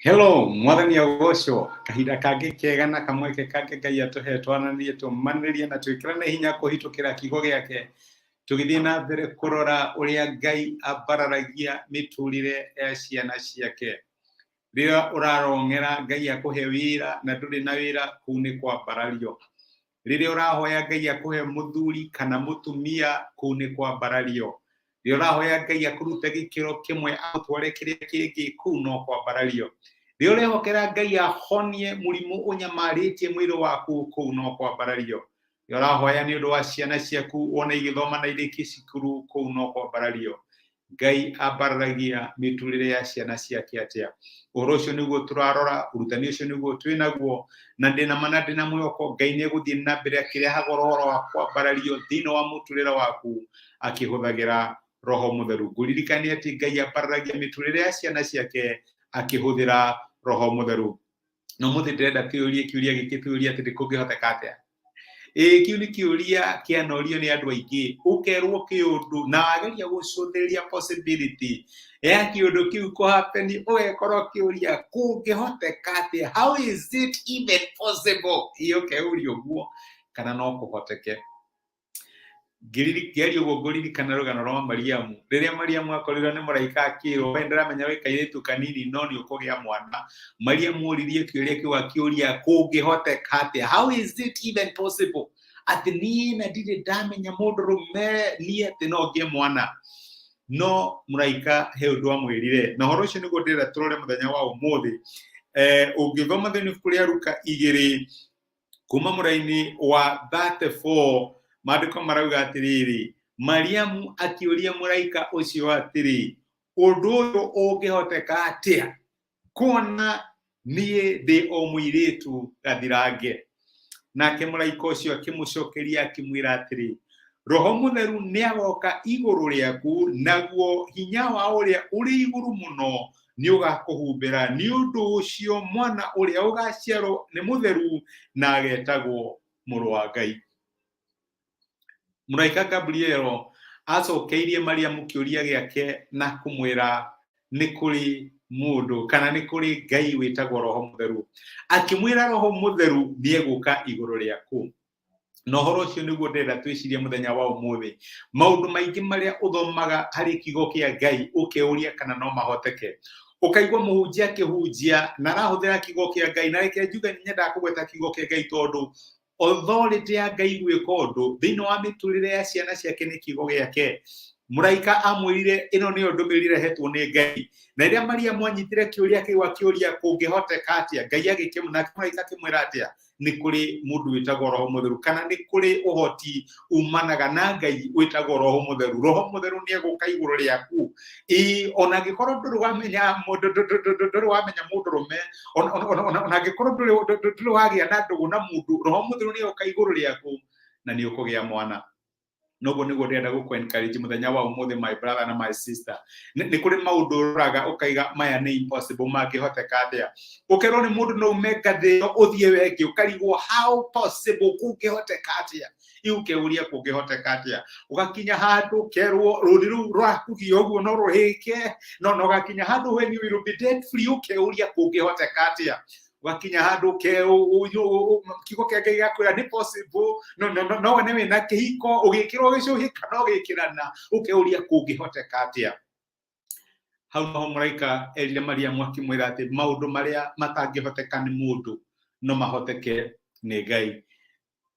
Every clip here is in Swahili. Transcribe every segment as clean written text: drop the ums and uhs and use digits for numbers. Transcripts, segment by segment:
Hello, mwathani Ogosho, kahinda kangĩ kega na kamweke kangĩ Ngai atũhe twananie tũmanĩrie na twĩkĩrane hinya kũhĩtũkĩra kiugo gĩake tũgĩthiĩ na mbere kũrora ũrĩa Ngai ambararagia mĩtũrĩre ya ciana ciake. Rĩrĩa ũrarong'era Ngai akũhe wĩra na ndũrĩ na wĩra, kũu nĩ kwambarario. Rĩrĩa ũrahoya Ngai akũhe mũthuri kana mũtumia, kũu nĩ kwambarario. Rĩrĩa ũrahoya Ngai akũrute gĩkĩro kĩmwe agũtware kĩrĩa kĩngĩ, kũu no kwambarario. Rĩrĩa ũrehokera Ngai ahonie mũrimũ ũnyamarĩtie mwĩrĩ waku, kũu no kwambarario. Rĩrĩa ũrahoya nĩ ũndũ wa ciana ciaku wona igĩthoma na irĩkie cukuru, kũu no kwambarario. Ngai ambararagia mĩtũrĩre ya ciana ciake atĩa. Ũhoro ũcio nĩguo tũrarora, ũrutani ũcio nĩguo twĩnaguo, na ndĩna mana ndĩna mwĩhoko Ngai nĩegũthiĩ na mbere akĩrehaga ũhoro wa kwambarario thĩinĩ wa mũtũrĩre waku akĩhũthagĩra Roho Mũtheru. Ngũririkania atĩ Ngai ambararagia mĩtũrĩre ya ciana ciake akĩhũthĩra Roho Mũtheru. No mũthĩ ndĩrenda kĩũria gĩkĩ tũũrie atĩ kũngĩhoteka atĩa. Kĩu nĩ kĩũria kĩanorio nĩ andũ aingĩ, ũkerwo kĩũndũ na wageria gũcũthĩrĩria possibility ya kĩũndũ kĩu kũhappen, ũgekorwo kĩũria kũngĩhoteka atĩa, how is it even possible, iyo keurio guo kana no kũhoteke. Ngĩgeria ũguo ngũririkana rũgano rwa Mariamu, rĩrĩa Mariamu akorirwo nĩ mũraika akĩrwo we ndaramenya wĩ kairĩtu kanini no nĩ ũkũgĩa mwana. Mariamu oririe kĩũria kĩu akĩũria kũngĩhoteka atĩa, how is it even possible, atĩ niĩ na ndirĩ ndamenya mũndũrũme niĩ atĩ no ngĩe mwana. No mũraika he ũndũ amwĩrire, na ũhoro ũcio nĩguo ndĩrenda tũrore mũthenya wa ũmũthĩ. Ũngĩthoma thĩinĩ wa ibuku rĩa Luka 2 kuma mũraini wa 34, maandĩko marauga atĩrĩrĩ, Mariamu akĩũria mũraika ũcio atĩrĩ, ũndũ ũyũ ũngĩhoteka atĩa, kuona niĩ ndĩ o mũirĩtu gathirange. Nake mũraika ũcio akĩmũcokeria akĩmwĩra atĩrĩ, Roho Mũtheru nĩagoka igũrũ rĩaku, naguo hinya wa ũrĩa ũrĩ igũrũ mũno nĩ ũgakũhumbĩra. Nĩ ũndũ ũcio mwana ũrĩa ũgaciarwo nĩ mũtheru na agetagwo mũrũ wa Ngai. Mũraika Gabrielo acokeirie Mariamu kĩũria gĩake na kũmwĩra nĩ kũrĩ mũndũ kana nĩ kũrĩ Ngai wĩtagwo Roho Mũtheru. Akĩmwĩra Roho Mũtheru nĩegũka igũrũ rĩaku. Na ũhoro ũcio nĩguo ndĩrenda twĩcirie mũthenya wa ũmũthĩ. Maũndũ maingĩ marĩa ũthomaga harĩ kiugo kĩa Ngai ũkeuria kana no mahoteke. Ũkaigua mũhunjia akĩhunjia na arahũthĩra kiugo kĩa Ngai, na reke njuge nĩnyendaga kũgweta kiugo kĩa Ngai tondũ authority ya Ngai gwĩka ũndũ thĩinĩ wa mĩtũrĩre ya ciana ciake nĩ kiugo gĩake. Mũraika amwĩrire ĩno nĩyo ndũmĩrĩre hetwo nĩ Ngai. Na rĩrĩa Mariamu anyitire kĩũria kĩu akĩũria kũngĩhoteka atĩa, Ngai agĩkĩmũna mũraika akĩmwĩra atĩa, nĩ kũrĩ mũndũ wĩtagwo Roho Mũtheru, kana nĩ kũrĩ ũhoti umanaga na Ngai wĩtagwo Roho Mũtheru. Roho Mũtheru nĩegũka igũrũ rĩaku. Ona angĩkorwo ndũrĩ wamenya mũndũrũme, ona angĩkorwo ndũrĩ wagĩa na ndũgũ na mũndũ, Roho Mũtheru nĩegũka igũrũ rĩaku na nĩ ũkũgĩa mwana. Noguo nĩguo ndĩrenda gũkũ-encourage mũthenya wa ũmũthĩ, my brother na my sister. Nĩ kũrĩ maũndũ ũroraga ũkaiga maya nĩ impossible, mangĩhoteka atĩa. Ũkerwo nĩ mũndũ no ume ngathĩ ĩyo ũthiĩ wengĩ ũkarigwo how possible, kũngĩhoteka atĩa. Ũkeuria kũngĩhoteka atĩa. Ũgakinya handũ ũkerwo rũri rũu rũrakugia ũguo no rũhĩke, no ũgakinya handũ when you will be debt free ũkeuria kũngĩhoteka atĩa. Ũgakinya handũ kiugo kĩa Ngai gĩakwĩra nĩ possible, no wone wĩna kĩhiko ũgĩkĩrwo gĩcũhĩ kana ũgĩkĩrana, ũkeuria kũngĩhoteka atĩa. Hau no mũraika erire Mariamu akĩmwĩra atĩ maũndũ marĩa matangĩhoteka nĩ mũndũ no mahoteke nĩ Ngai.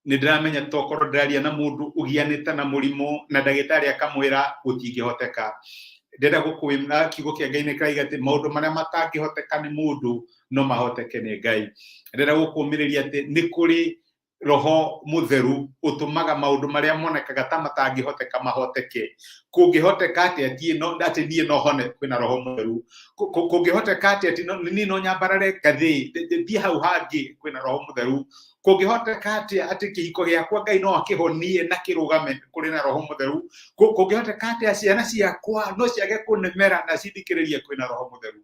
Nĩndĩramenya tokorwo ndĩraria na mũndũ ũgianĩte na mũrimũ na ndagĩtarĩ akamwĩra gũtingĩhoteka. Ndĩrenda gũkwĩra kiugo kĩa Ngai nĩ kĩrauga atĩ maũndũ marĩa matangĩhoteka nĩ mũndũ no mahoteke nĩ Ngai. Ndĩrenda gũkũmĩrĩria atĩ nĩ kũrĩ Roho Mũtheru ũtũmaga maũndũ marĩa monekaga ta matangĩhoteka mahoteke. Kũngĩhoteka atĩa atĩ niĩ no hone, kwĩna Roho Mũtheru. Kũngĩhoteka atĩa atĩ niĩ no nyambarare ngathĩ thiĩ hau hangĩ, kwĩna Roho Mũtheru. Kũngĩhoteka atĩa atĩ kĩhiko gĩakwa Ngai no akĩhonie na kĩrũgame, kũrĩ na Roho Mũtheru. Kũngĩhoteka atĩa ciana ciakwa no ciage kũnemera na cithikĩrĩrie, kwĩna Roho Mũtheru.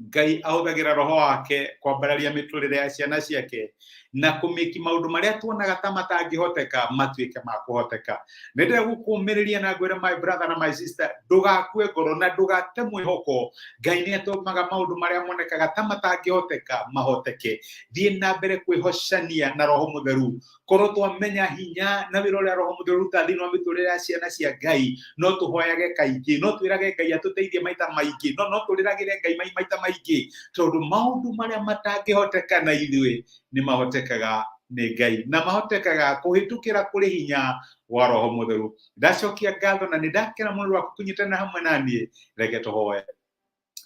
Ngai ahuthagira roho wake kwambararia miturire ya ciana ciake na kumiki maundu maria tuonaga ta matangihoteka matuike ma kuhoteka. Nende gukumiriria na ngwira my brother na my sister, ndugakue ngoro na ndugate mwihoko. Ngai ni atumaga maundu maria monekaga ta matangihoteka mahoteke. Thie na mbere kwihocania na roho mutheru. Korwo twamenya hinya na wira uria roho mutheru tathini wa miturire ya ciana cia Ngai, no tuhoyage kaingi, no twirage Ngai atuteithie maita maingi, no turiragire Ngai maita maingi, tondu maundu maria matangihoteka na ithuĩ ni mahotekaga ni Ngai, na mahotekaga kuhitukira kuri hinya wa roho mutheru. Ndacokia ngatho na nindakena muno wa kunyitana hamwe nanie. Reke tuhoye.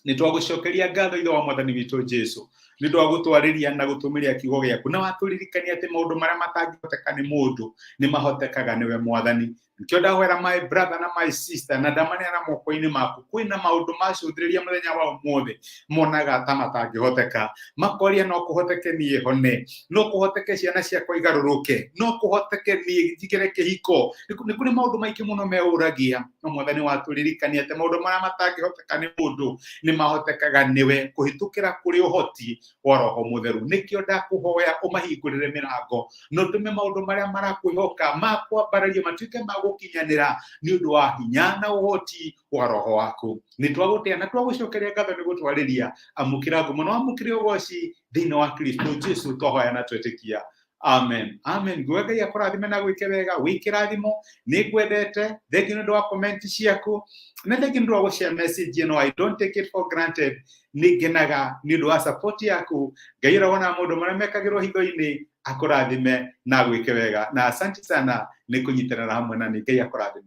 Nitwagucokeria ngatho ithe wa mwathani witu Jesu, nĩ twagũtwarĩria na gũtũmĩria kiugo gĩaku, na watũririkania atĩ maũndũ marĩa matangĩhoteka nĩ mũndũ nĩ mahotekaga nĩwe Mwathani. Nikĩo ndahwera my brother na my sister na ndamanĩra moko-inĩ maku. Kwĩna maũndũ macũthĩrĩria mũthenya wa ũmũthĩ monaga ta matangĩhoteka, makoria no kũhoteke niĩ hone, no kũhoteke ciana ciakwa igarũrũke, no kũhoteke niĩ njigĩre kĩhiko. Nĩ kũrĩ maũndũ maingĩ mũno meũragia, no Mwathani watũririkania atĩ maũndũ marĩa matangĩhoteka nĩ mũndũ nĩ mahotekaga nĩwe kũhĩtũkĩra kũrĩ ũhoti wa roho mutheru. Nikio ndakũhoya ũmahingũrĩre mĩrango, no tũme maũndũ marĩa marakwĩhoka makwambararia matuĩke ma gũkinyanĩra nĩ ũndũ wa hinya na ũhoti wa roho waku. Nĩ twagũtĩa na twagũcokeria ngatho nĩ gũtwarĩria amũkĩra ngumo na amũkĩre ũgooci thĩinĩ wa Kristo Jesu twahoya na twetĩkia. Amen. Amen. Ngwenda Ngai akũrathime na gwĩke wega, wĩkĩrathimo. Nĩ ngwendete. Thengiũ nĩ ũndũ wa comment ciaku. Na thengiũ nĩ ũndũ wa gũshare message ĩno. I don't take it for granted. Nĩ ngenaga nĩ ũndũ wa support yaku. Ngai ũrona maũndũ marĩa mekagĩrwo hitho-inĩ akũrathime na gwĩke wega. Na asante sana nĩ kũnyitanĩra hamwe na nĩ. Ngai akũrathime.